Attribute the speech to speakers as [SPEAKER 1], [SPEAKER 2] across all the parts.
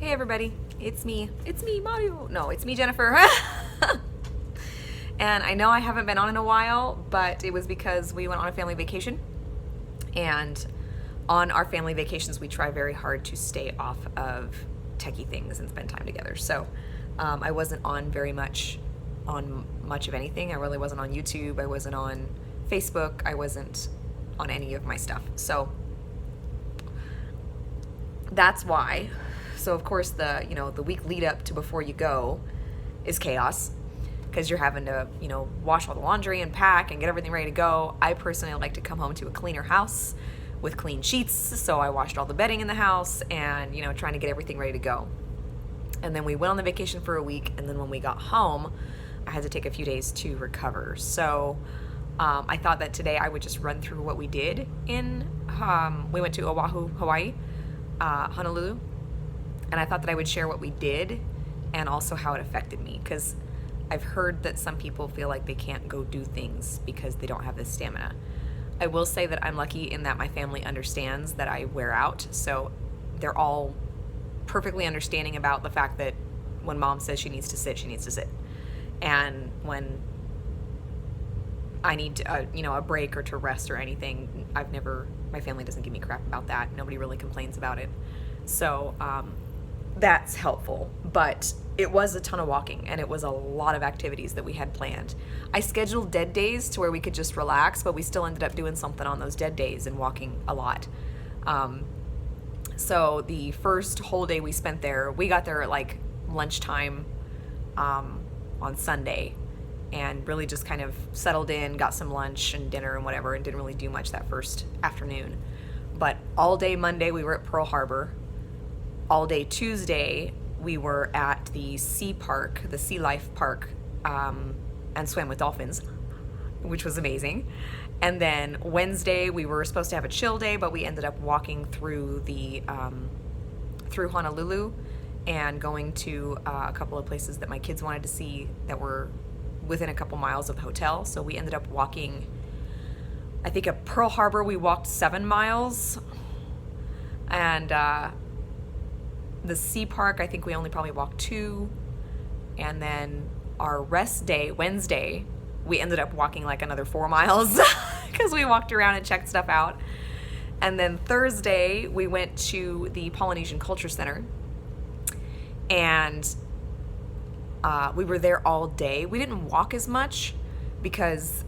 [SPEAKER 1] Hey everybody, it's me, Mario. No, it's me, Jennifer. And I know I haven't been on in a while, but it was because we went on a family vacation. And on our family vacations, we try very hard to stay off of techie things and spend time together. So I wasn't on much of anything. I really wasn't on YouTube. I wasn't on Facebook. I wasn't on any of my stuff. So that's why. So of course the week lead up to before you go is chaos, because you're having to wash all the laundry and pack and get everything ready to go. I personally like to come home to a cleaner house with clean sheets, so I washed all the bedding in the house and trying to get everything ready to go. And then we went on the vacation for a week, and then when we got home, I had to take a few days to recover. So I thought that today I would just run through what we did in we went to Oahu, Hawaii, Honolulu. And I thought that I would share what we did and also how it affected me, because I've heard that some people feel like they can't go do things because they don't have the stamina. I will say that I'm lucky in that my family understands that I wear out, so they're all perfectly understanding about the fact that when mom says she needs to sit, she needs to sit. And when I need a break or to rest or anything, my family doesn't give me crap about that. Nobody really complains about it. So that's helpful, but it was a ton of walking and it was a lot of activities that we had planned. I scheduled dead days to where we could just relax, but we still ended up doing something on those dead days and walking a lot. So the first whole day we spent there, we got there at like lunchtime on Sunday, and really just kind of settled in, got some lunch and dinner and whatever, and didn't really do much that first afternoon. But all day Monday we were at Pearl Harbor. All day Tuesday, we were at the sea park, the Sea Life Park, and swam with dolphins, which was amazing. And then Wednesday, we were supposed to have a chill day, but we ended up walking through through Honolulu and going to a couple of places that my kids wanted to see that were within a couple miles of the hotel. So we ended up walking, I think at Pearl Harbor, we walked 7 miles. And the sea park, I think we only probably walked 2. And then our rest day, Wednesday, we ended up walking like another 4 miles because we walked around and checked stuff out. And then Thursday, we went to the Polynesian Culture Center, and we were there all day. We didn't walk as much because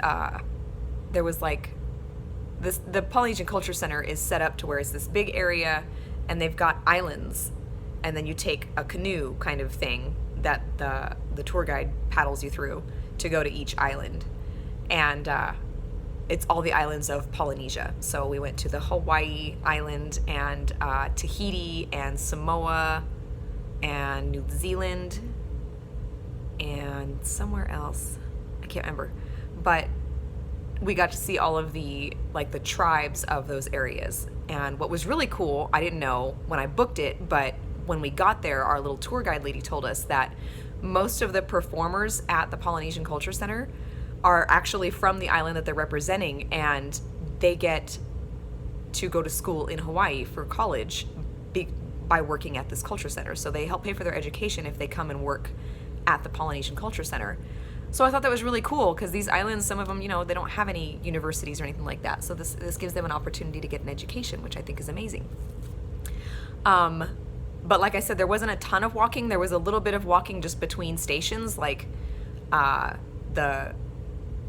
[SPEAKER 1] there was like the Polynesian Culture Center is set up to where it's this big area, and they've got islands, and then you take a canoe kind of thing that the tour guide paddles you through to go to each island. And it's all the islands of Polynesia. So we went to the Hawai'i island and Tahiti and Samoa and New Zealand and somewhere else. I can't remember. But we got to see all of the tribes of those areas. And what was really cool, I didn't know when I booked it, but when we got there, our little tour guide lady told us that most of the performers at the Polynesian Culture Center are actually from the island that they're representing, and they get to go to school in Hawaii for college by working at this culture center. So they help pay for their education if they come and work at the Polynesian Culture Center. So I thought that was really cool, because these islands, some of them, they don't have any universities or anything like that. So this gives them an opportunity to get an education, which I think is amazing. But like I said, there wasn't a ton of walking. There was a little bit of walking just between stations, like the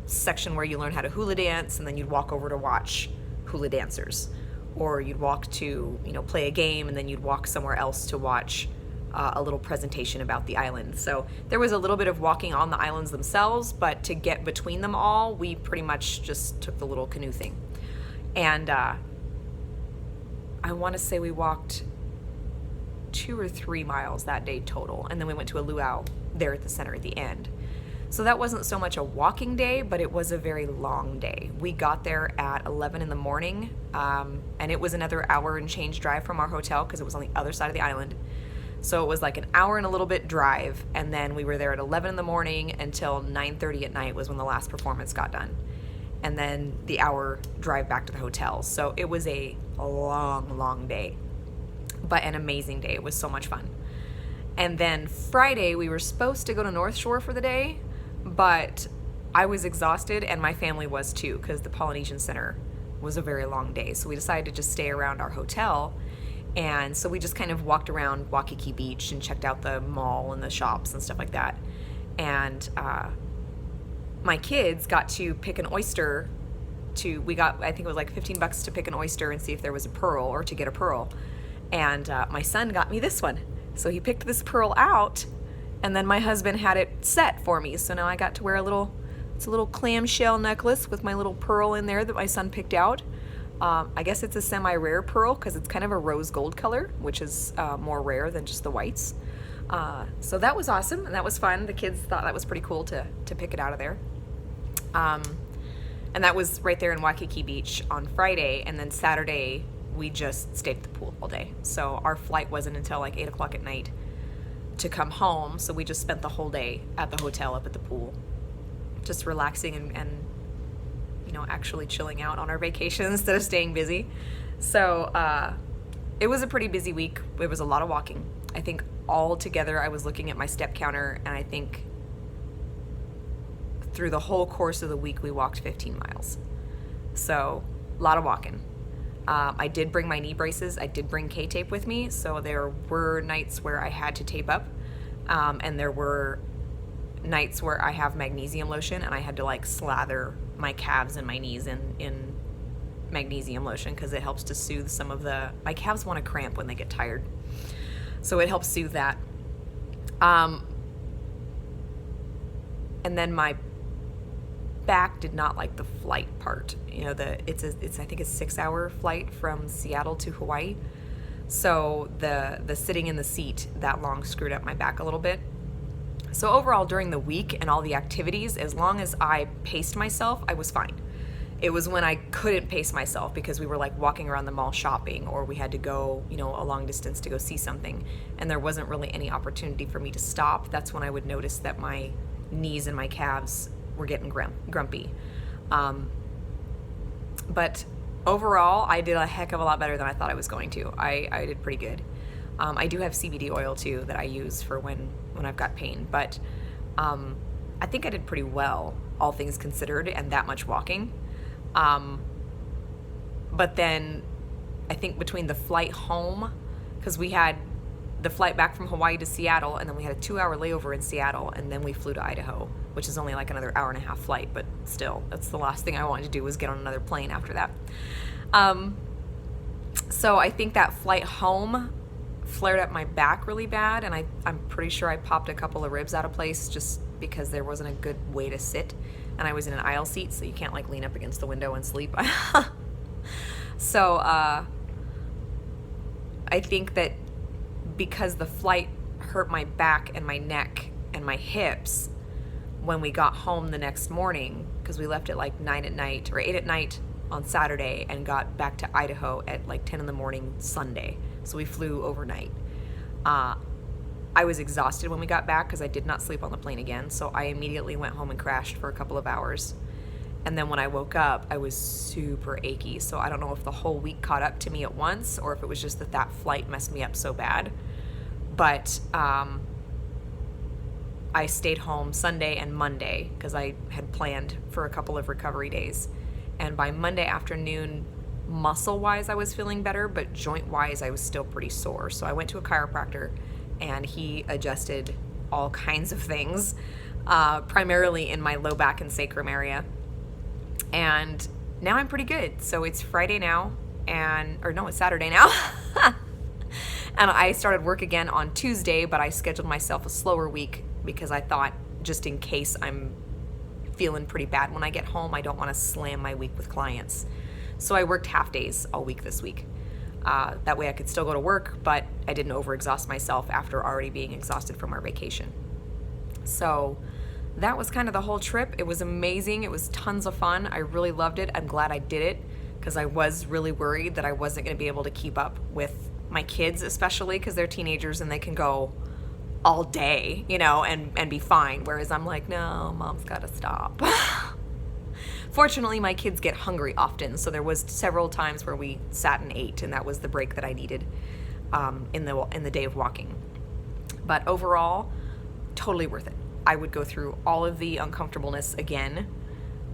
[SPEAKER 1] section where you learn how to hula dance, and then you'd walk over to watch hula dancers. Or you'd walk to, play a game, and then you'd walk somewhere else to watch a little presentation about the island. So there was a little bit of walking on the islands themselves, but to get between them all, we pretty much just took the little canoe thing. And I want to say we walked 2 or 3 miles that day total, and then we went to a luau there at the center at the end. So that wasn't so much a walking day, but it was a very long day. We got there at 11 in the morning, and it was another hour and change drive from our hotel because it was on the other side of the island. So it was like an hour and a little bit drive, and then we were there at 11 in the morning until 9:30 at night was when the last performance got done. And then the hour drive back to the hotel. So it was a long, long day, but an amazing day. It was so much fun. And then Friday, we were supposed to go to North Shore for the day, but I was exhausted and my family was too, because the Polynesian Center was a very long day. So we decided to just stay around our hotel. And so we just kind of walked around Waikiki Beach and checked out the mall and the shops and stuff like that. And my kids got to pick an oyster. We got, I think it was like $15 to pick an oyster and see if there was a pearl, or to get a pearl. And my son got me this one. So he picked this pearl out, and then my husband had it set for me. So now I got to wear it's a little clamshell necklace with my little pearl in there that my son picked out. I guess it's a semi-rare pearl because it's kind of a rose gold color, which is more rare than just the whites. So that was awesome, and that was fun. The kids thought that was pretty cool to pick it out of there. And that was right there in Waikiki Beach on Friday, and then Saturday we just stayed at the pool all day. So our flight wasn't until like 8 o'clock at night to come home, so we just spent the whole day at the hotel up at the pool, just relaxing and actually chilling out on our vacation instead of staying busy. So it was a pretty busy week. It was a lot of walking. I think all together I was looking at my step counter, and I think through the whole course of the week we walked 15 miles. So a lot of walking. I did bring my knee braces. I did bring ktape with me, so there were nights where I had to tape up, and there were nights where I have magnesium lotion and I had to like slather my calves and my knees in magnesium lotion because it helps to soothe some of my calves want to cramp when they get tired, so it helps soothe that. And then my back did not like the flight part. It's I think a 6-hour flight from Seattle to Hawaii. So the sitting in the seat that long screwed up my back a little bit. So overall, during the week and all the activities, as long as I paced myself, I was fine. It was when I couldn't pace myself because we were like walking around the mall shopping, or we had to go, a long distance to go see something, and there wasn't really any opportunity for me to stop. That's when I would notice that my knees and my calves were getting grumpy. But overall, I did a heck of a lot better than I thought I was going to. I did pretty good. I do have CBD oil too that I use for when I've got pain, but I think I did pretty well, all things considered, and that much walking. But then I think between the flight home, because we had the flight back from Hawaii to Seattle, and then we had a 2-hour layover in Seattle, and then we flew to Idaho, which is only like another 1.5-hour flight, but still, that's the last thing I wanted to do was get on another plane after that. So I think that flight home flared up my back really bad, and I'm pretty sure I popped a couple of ribs out of place just because there wasn't a good way to sit, and I was in an aisle seat, so you can't like lean up against the window and sleep. So I think that because the flight hurt my back and my neck and my hips, when we got home the next morning, because we left at like 9 at night or 8 at night on Saturday and got back to Idaho at like 10 in the morning Sunday. So we flew overnight. I was exhausted when we got back because I did not sleep on the plane again. So I immediately went home and crashed for a couple of hours. And then when I woke up, I was super achy. So I don't know if the whole week caught up to me at once or if it was just that flight messed me up so bad. But I stayed home Sunday and Monday because I had planned for a couple of recovery days. And by Monday afternoon, muscle-wise, I was feeling better, but joint-wise, I was still pretty sore. So I went to a chiropractor, and he adjusted all kinds of things, primarily in my low back and sacrum area. And now I'm pretty good. So it's Friday now, it's Saturday now. And I started work again on Tuesday, but I scheduled myself a slower week because I thought, just in case I'm feeling pretty bad when I get home, I don't want to slam my week with clients. So I worked half days all week this week. That way I could still go to work, but I didn't overexhaust myself after already being exhausted from our vacation. So that was kind of the whole trip. It was amazing. It was tons of fun. I really loved it. I'm glad I did it because I was really worried that I wasn't going to be able to keep up with my kids, especially because they're teenagers and they can go all day, and be fine. Whereas I'm like, no, mom's got to stop. Fortunately, my kids get hungry often, so there was several times where we sat and ate, and that was the break that I needed in the day of walking. But overall, totally worth it. I would go through all of the uncomfortableness again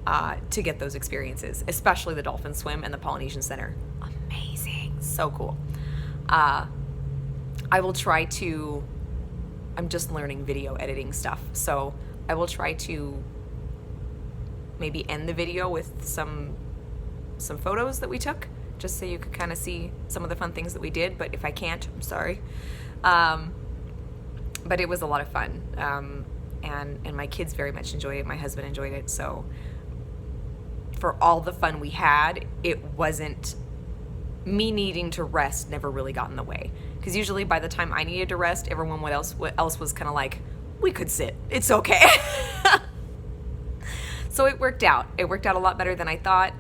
[SPEAKER 1] to get those experiences, especially the dolphin swim and the Polynesian Center. Amazing. So cool. I will try to, I'm just learning video editing stuff, so I will try to maybe end the video with some photos that we took, just so you could kind of see some of the fun things that we did. But if I can't, I'm sorry. But it was a lot of fun, and my kids very much enjoyed it. My husband enjoyed it. So for all the fun we had, it wasn't, me needing to rest never really got in the way. Because usually by the time I needed to rest, everyone else was kind of like, we could sit, it's okay. So it worked out. It worked out a lot better than I thought.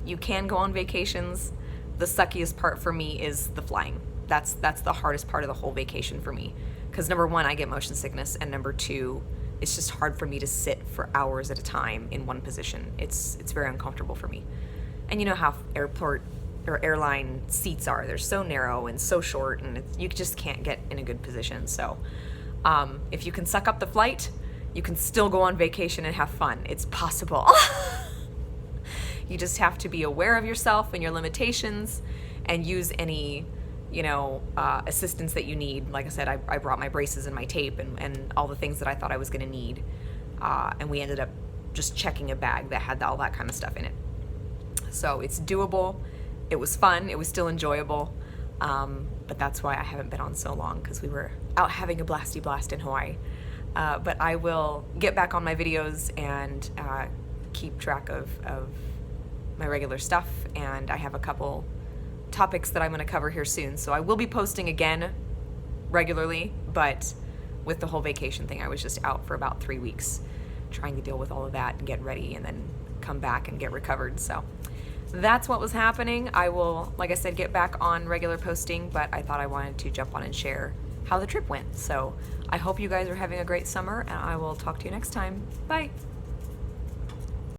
[SPEAKER 1] You can go on vacations. The suckiest part for me is the flying. That's the hardest part of the whole vacation for me. Because number one, I get motion sickness, and number two, it's just hard for me to sit for hours at a time in one position. It's very uncomfortable for me. And you know how airport or airline seats are. They're so narrow and so short, and you just can't get in a good position. So if you can suck up the flight, you can still go on vacation and have fun. It's possible. You just have to be aware of yourself and your limitations and use any, assistance that you need. Like I said, I brought my braces and my tape and all the things that I thought I was going to need. And we ended up just checking a bag that had all that kind of stuff in it. So it's doable. It was fun. It was still enjoyable. But that's why I haven't been on so long, because we were out having a blasty blast in Hawaii. But I will get back on my videos and keep track of my regular stuff. And I have a couple topics that I'm going to cover here soon. So I will be posting again regularly, but with the whole vacation thing, I was just out for about 3 weeks trying to deal with all of that and get ready and then come back and get recovered. So that's what was happening. I will, like I said, get back on regular posting, but I thought I wanted to jump on and share how the trip went. So I hope you guys are having a great summer, and I will talk to you next time. Bye.